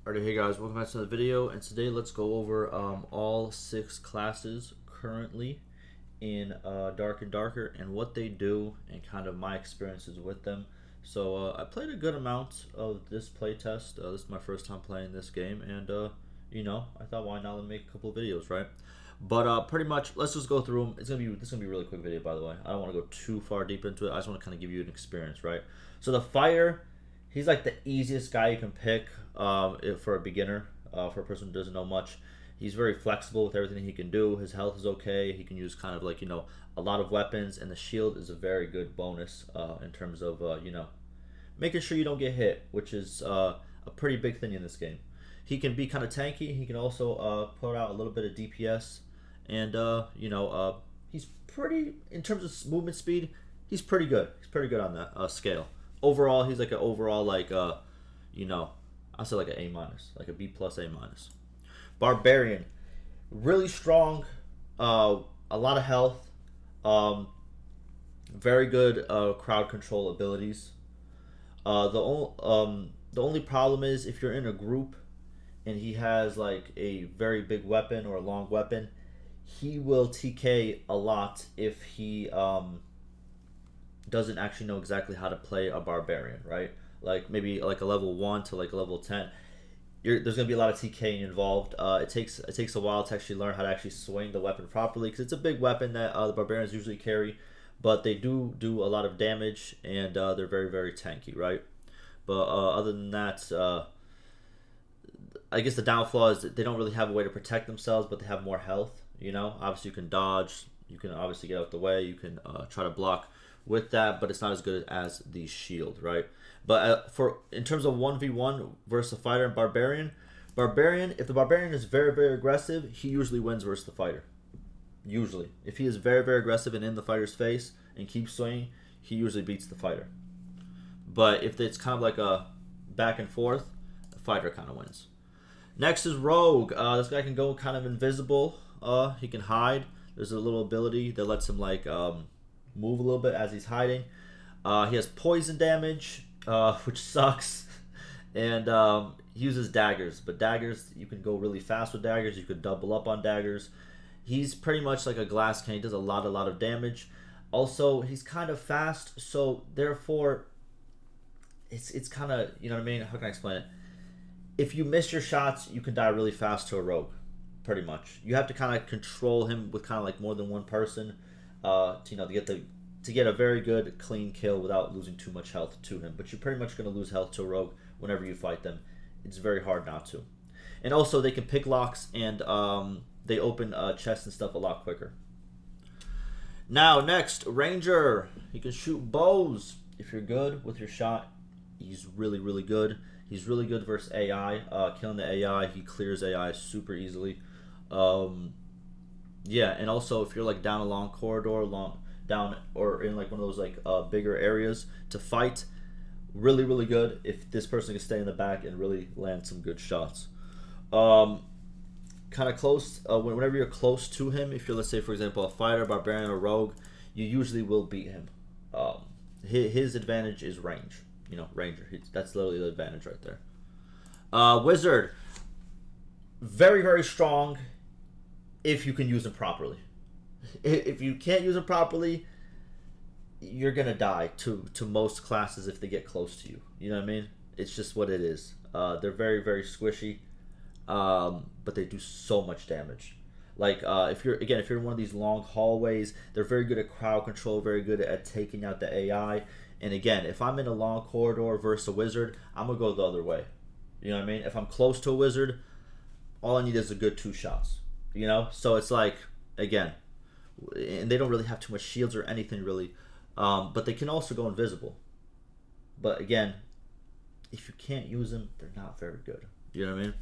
Alright, hey guys, welcome back to the video, and today let's go over all 6 classes currently in Dark and Darker and what they do and kind of my experiences with them. So I played a good amount of this playtest. This is my first time playing this game, and I thought why not make a couple of videos, right? But pretty much, let's just go through them. This is gonna be a really quick video, by the way. I don't want to go too far deep into it. I just want to kind of give you an experience, right? So the fighter, he's like the easiest guy you can pick for a beginner, for a person who doesn't know much. He's very flexible with everything he can do. His health is okay. He can use kind of like a lot of weapons, and the shield is a very good bonus in terms of making sure you don't get hit, which is a pretty big thing in this game. He can be kind of tanky. He can also put out a little bit of DPS, and he's pretty in terms of movement speed. He's pretty good. He's pretty good on that scale. Overall, he's like an overall like I'll say like an A minus, like a B plus A minus. Barbarian, really strong, a lot of health, very good crowd control abilities. The only problem is if you're in a group and he has like a very big weapon or a long weapon, he will TK a lot if he doesn't actually know exactly how to play a barbarian, right? Like maybe like a level 1 to like a level 10. There's gonna be a lot of TKing involved. It takes a while to actually learn how to actually swing the weapon properly, because it's a big weapon that the barbarians usually carry, but they do a lot of damage, and they're very, very tanky, right? But other than that, I guess the downfall is that they don't really have a way to protect themselves, but they have more health. Obviously you can dodge, you can obviously get out the way, you can try to block with that, but it's not as good as the shield, right? But for in terms of 1v1 versus a fighter and barbarian, if the barbarian is very, very aggressive, he usually wins versus the fighter. Usually, if he is very, very aggressive and in the fighter's face and keeps swinging, he usually beats the fighter. But if it's kind of like a back and forth, the fighter kind of wins. Next is Rogue. This guy can go kind of invisible. He can hide. There's a little ability that lets him like move a little bit as he's hiding. He has poison damage, which sucks, and he uses daggers. But daggers, you can go really fast with daggers. You could double up on daggers. He's pretty much like a glass cannon. He does a lot of damage. Also, he's kind of fast, so therefore, it's kind of, you know what I mean? How can I explain it? If you miss your shots, you can die really fast to a rogue. Pretty much, you have to kind of control him with kind of like more than one person, to get a very good clean kill without losing too much health to him. But you're pretty much going to lose health to a rogue whenever you fight them. It's very hard not to. And also, they can pick locks, and they open chests and stuff a lot quicker. Now, next, Ranger. He can shoot bows. If you're good with your shot, he's really, really good. He's really good versus AI. Killing the AI, he clears AI super easily. Yeah, and also if you're like down a long corridor, down or in like one of those like bigger areas to fight, really, really good if this person can stay in the back and really land some good shots. Kind of close, whenever you're close to him, if you're, let's say for example, a fighter, barbarian, or rogue, you usually will beat him. His advantage is range. Ranger. That's literally the advantage right there. Wizard, very, very strong if you can use him properly. If you can't use him properly, you're gonna die to most classes if they get close to you. You know what I mean? It's just what it is. They're very, very squishy, but they do so much damage. Like if you're in one of these long hallways, they're very good at crowd control, very good at taking out the AI. And again, if I'm in a long corridor versus a wizard, I'm gonna go the other way. You know what I mean? If I'm close to a wizard, all I need is a good 2 shots. So it's like, again, and they don't really have too much shields or anything really, but they can also go invisible. But again, if you can't use them, they're not very good. You know what I mean?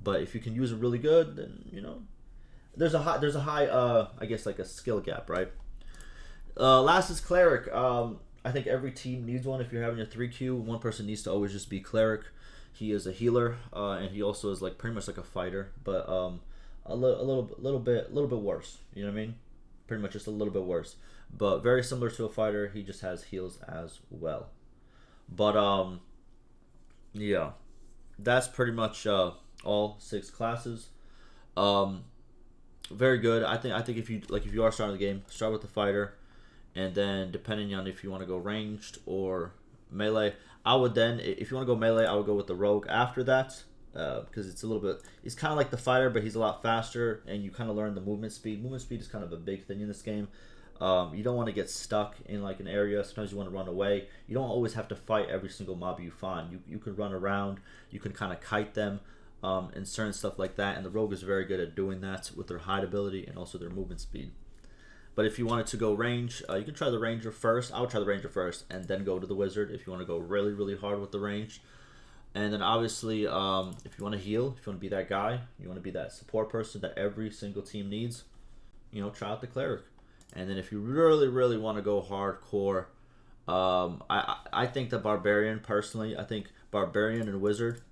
But if you can use them really good, then there's a high I guess like a skill gap, right? Last is Cleric. I think every team needs one. If you're having a 3Q, one person needs to always just be Cleric. He is a healer, and he also is like pretty much like a fighter, but a little bit worse. You know what I mean? Pretty much just a little bit worse, but very similar to a fighter. He just has heals as well. But yeah, that's pretty much all 6 classes. Um, Very good. I think if you are starting the game, start with the fighter, and then depending on if you want to go ranged or melee, I would then if you want to go melee, I would go with the rogue after that because it's a little bit he's kind of like the fighter, but he's a lot faster, and you kind of learn the movement speed. Movement speed is kind of a big thing in this game. You don't want to get stuck in like an area. Sometimes you want to run away. You don't always have to fight every single mob you find. You can run around. You can kind of kite them and certain stuff like that. And the rogue is very good at doing that with their hide ability and also their movement speed. But if you wanted to go range, you can try the ranger first. I would try the ranger first and then go to the wizard if you want to go really, really hard with the range. And then obviously, if you want to heal, if you want to be that guy, you want to be that support person that every single team needs, try out the cleric. And then if you really, really want to go hardcore, I think the barbarian personally, I think barbarian and wizard,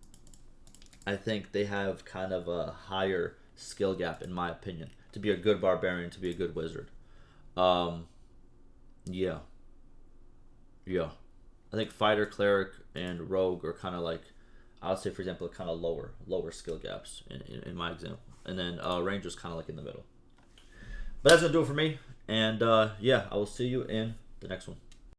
I think they have kind of a higher skill gap in my opinion to be a good barbarian, to be a good wizard. Um, yeah, yeah. I think fighter, cleric, and rogue are kind of like, I would say, for example, kind of lower skill gaps in my example, and then ranger's kind of like in the middle. But that's gonna do it for me, and yeah, I will see you in the next one.